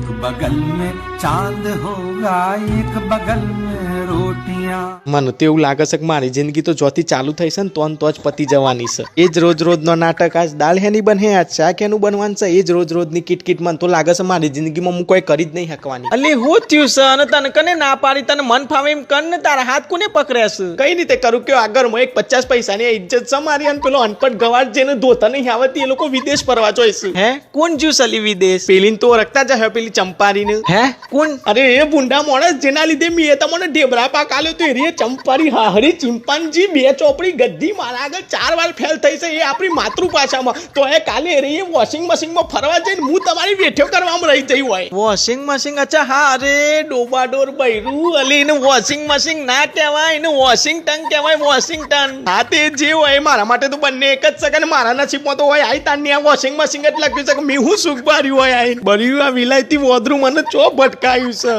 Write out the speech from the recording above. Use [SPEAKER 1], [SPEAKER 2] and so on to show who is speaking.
[SPEAKER 1] एक बगल में चांद होगा एक बगल में रोटियां।
[SPEAKER 2] મને તો એવું લાગે છે કે મારી જિંદગી તો જોથી ચાલુ થઈ છે ને તો જ પતી જવાની છે. એ જ રોજ રોજનો નાટક. આજ દાળ હેની બને, આજ શાક હેનું બનવાનું છે. એ જ રોજ રોજની કિટકિટ. મને તો લાગે છે મારી જિંદગીમાં હું કોઈ કરી જ નહીં શકવાની. અલી હું થયું છે અને તને કને ના પાડી? તને મન ફાવે એમ કર ને. તારા હાથ કોને પકડ્યા છે? કઈ રીતે કરું કે આગળમાં એક 50 પૈસાની ઇજ્જત છે મારી. અને પેલો અનપઢ ગવાડ જેને ધોતા નહીં આવતી એ લોકો વિદેશ ફરવા જોઈશે. હે કોણ જ્યું સલી વિદેશ? પેલીને તો રખતા જ હે પેલી ચંપારીને. હે કોણ? અરે એ ભૂંડા માણસ જેના લીધે મેં તમને ઢેબરા પાક આલ્યો તો એ ચંપારી હાહરી ચિંપાંજી બે ચોપડી ગદ્દી મારા આગળ 4 વાર ફેલ થઈ છે. એ આપણી માતૃભાષામાં તો એ કાલે એ વોશિંગ મશીનમાં ફરવા જઈને હું તમારી વેઠ્યો કરવામાં રહી જઈ હોય. Washing machine? અચ્છા હા. અરે ડોબાડોર બૈરું. અલી એને વોશિંગ મશીન ના કહેવાય, એને વોશિંગટન કહેવાય. વોશિંગટન. હા તે જે હોય મારા માટે તો બંને એક જ છે કે મારા નસીબમાં તો હોય આઈ તારની આ વોશિંગ મશીન જ લખ્યું છે કે મેં હું સુખ બાર્યું હોય આઈ બર્યું. આ વિલાયતી વોદરું મને ચો ભટકાયું છે.